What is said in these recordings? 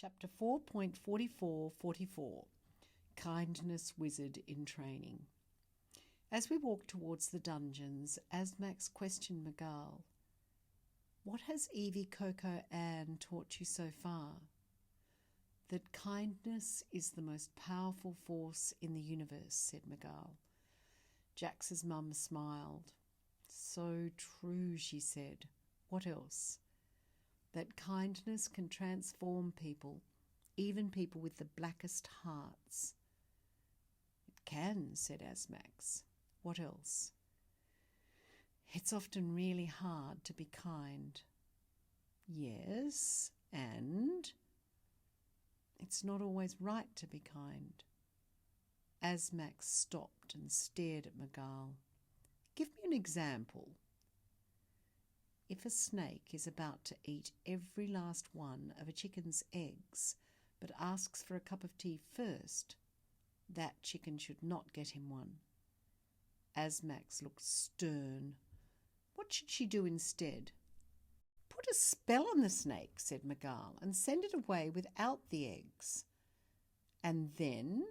Chapter 4.44.44 Kindness Wizard in Training. As we walked towards the dungeons, Asmax questioned Miguel, "What has Evie, Coco, Anne taught you so far?" "That kindness is the most powerful force in the universe," said Miguel. Jax's mum smiled. "So true," she said. "What else?" "That kindness can transform people, even people with the blackest hearts." "It can," said Asmax. "What else?" "It's often really hard to be kind." "Yes, and?" "It's not always right to be kind." Asmax stopped and stared at Miguel. "Give me an example." "If a snake is about to eat every last one of a chicken's eggs, but asks for a cup of tea first, that chicken should not get him one." Asmax looked stern. "What should she do instead?" "Put a spell on the snake," said Miguel, "and send it away without the eggs." "And then?"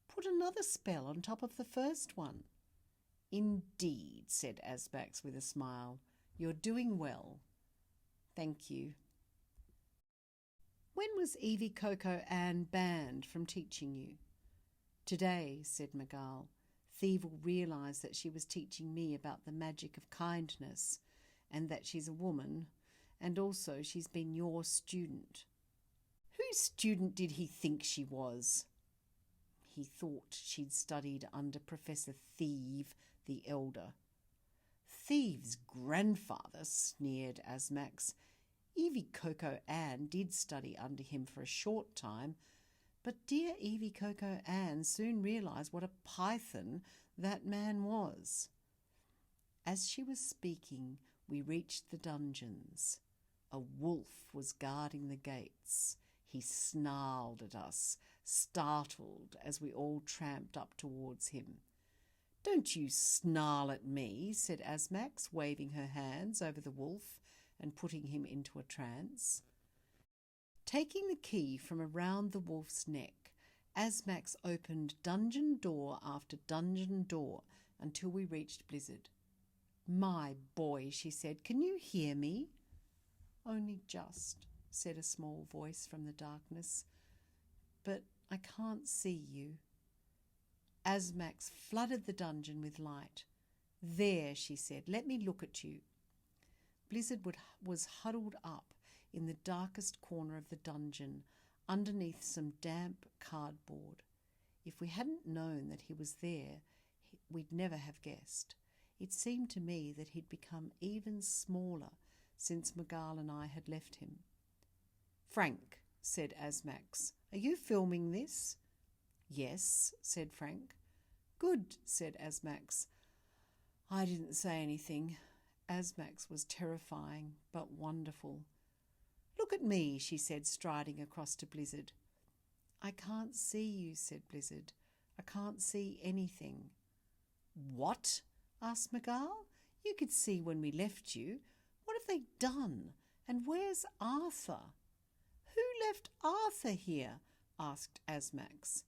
"Put another spell on top of the first one." "Indeed," said Asmax with a smile. "You're doing well." "Thank you." "When was Evie, Coco, Anne banned from teaching you?" "Today," said Miguel. "Thievel realised that she was teaching me about the magic of kindness, and that she's a woman, and also she's been your student." "Whose student did he think she was?" "He thought she'd studied under Professor Thieve the Elder." "Thieve's grandfather," sneered Asmax. "Evie, Coco, Anne did study under him for a short time, but dear Evie, Coco, Anne soon realised what a python that man was." As she was speaking, we reached the dungeons. A wolf was guarding the gates. He snarled at us, startled, as we all tramped up towards him. "Don't you snarl at me," said Asmax, waving her hands over the wolf and putting him into a trance. Taking the key from around the wolf's neck, Asmax opened dungeon door after dungeon door until we reached Blizzard. "My boy," she said, "can you hear me?" "Only just," said a small voice from the darkness. "But I can't see you." Asmax flooded the dungeon with light. "There," she said, "let me look at you." Blizzard was huddled up in the darkest corner of the dungeon, underneath some damp cardboard. If we hadn't known that he was there, we'd never have guessed. It seemed to me that he'd become even smaller since Miguel and I had left him. "Frank," said Asmax, "are you filming this?" "Yes," said Frank. "Good," said Asmax. I didn't say anything. Asmax was terrifying, but wonderful. "Look at me," she said, striding across to Blizzard. "I can't see you," said Blizzard. "I can't see anything." "What?" asked Miguel. "You could see when we left you. What have they done? And where's Arthur?" "Who left Arthur here?" asked Asmax.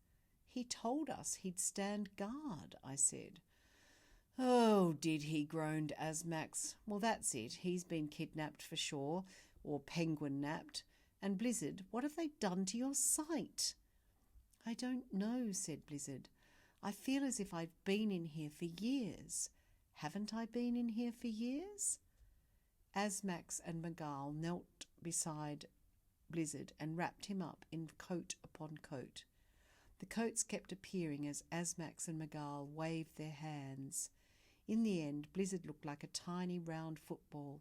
"He told us he'd stand guard," I said. "Oh, did he?" groaned Asmax. "Well, that's it. He's been kidnapped for sure, or penguin-napped. And Blizzard, what have they done to your sight?" "I don't know," said Blizzard. "I feel as if I've been in here for years. Haven't I been in here for years?" Asmax and Miguel knelt beside Blizzard and wrapped him up in coat upon coat. The coats kept appearing as Asmax and Miguel waved their hands. In the end, Blizzard looked like a tiny round football.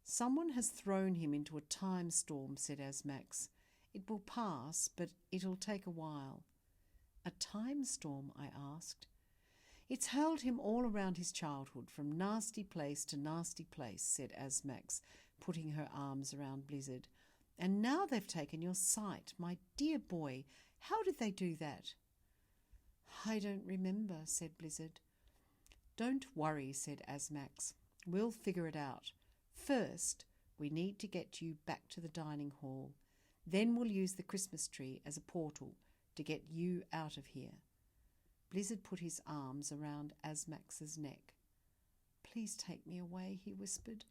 "Someone has thrown him into a time storm," said Asmax. "It will pass, but it'll take a while." "A time storm?" I asked. "It's hurled him all around his childhood, from nasty place to nasty place," said Asmax, putting her arms around Blizzard. "And now they've taken your sight. My dear boy, how did they do that?" "I don't remember," said Blizzard. "Don't worry," said Asmax. "We'll figure it out. First, we need to get you back to the dining hall. Then we'll use the Christmas tree as a portal to get you out of here. Blizzard put his arms around Asmax's neck. Please take me away, he whispered.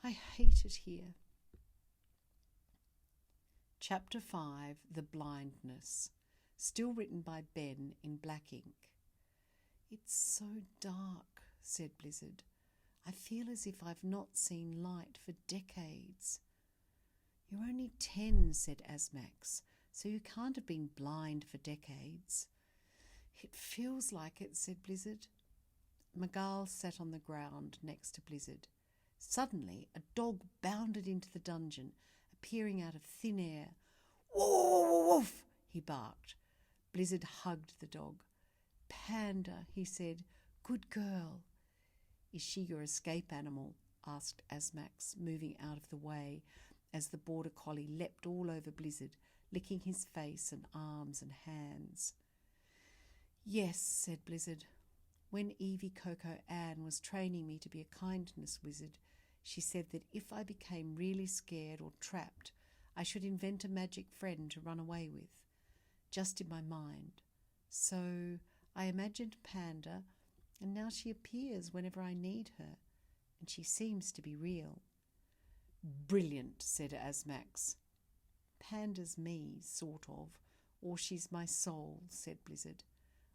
I hate it here. Chapter 5, The Blindness. Still written by Ben in black ink. It's so dark, said Blizzard. I feel as if I've not seen light for decades. You're only 10, said Asmax, so you can't have been blind for decades. It feels like it, said Blizzard. Magal sat on the ground next to Blizzard. Suddenly, a dog bounded into the dungeon, appearing out of thin air. Woof, woof, he barked. Blizzard hugged the dog. Panda, he said. Good girl. Is she your escape animal? Asked Asmax, moving out of the way as the border collie leapt all over Blizzard, licking his face and arms and hands. Yes, said Blizzard. When Evie Coco Ann was training me to be a kindness wizard, she said that if I became really scared or trapped, I should invent a magic friend to run away with, just in my mind. So I imagined Panda, and now she appears whenever I need her, and she seems to be real. Brilliant, said Asmax. Panda's me, sort of, or she's my soul, said Blizzard.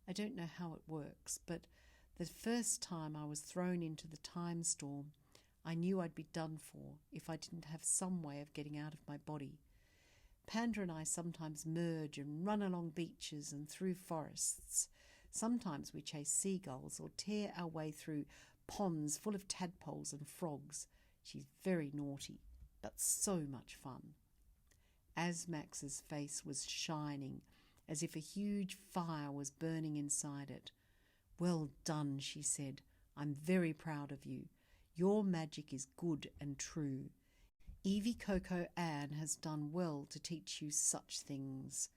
I don't know how it works, but the first time I was thrown into the time storm, I knew I'd be done for if I didn't have some way of getting out of my body. Panda and I sometimes merge and run along beaches and through forests. Sometimes we chase seagulls or tear our way through ponds full of tadpoles and frogs. She's very naughty, but so much fun. Asmax's face was shining, as if a huge fire was burning inside it. Well done, she said. I'm very proud of you. Your magic is good and true. Evie Coco Ann has done well to teach you such things.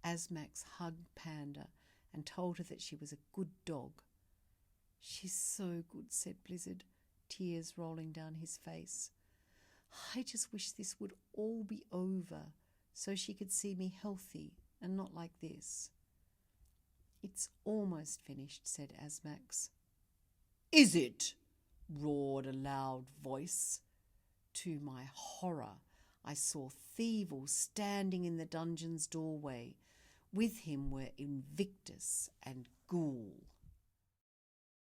Asmax hugged Panda and told her that she was a good dog. She's so good, said Blizzard, tears rolling down his face. I just wish this would all be over so she could see me healthy and not like this. It's almost finished, said Asmax. Is it? Roared a loud voice. To my horror, I saw Thievel standing in the dungeon's doorway. With him were Invictus and Ghoul.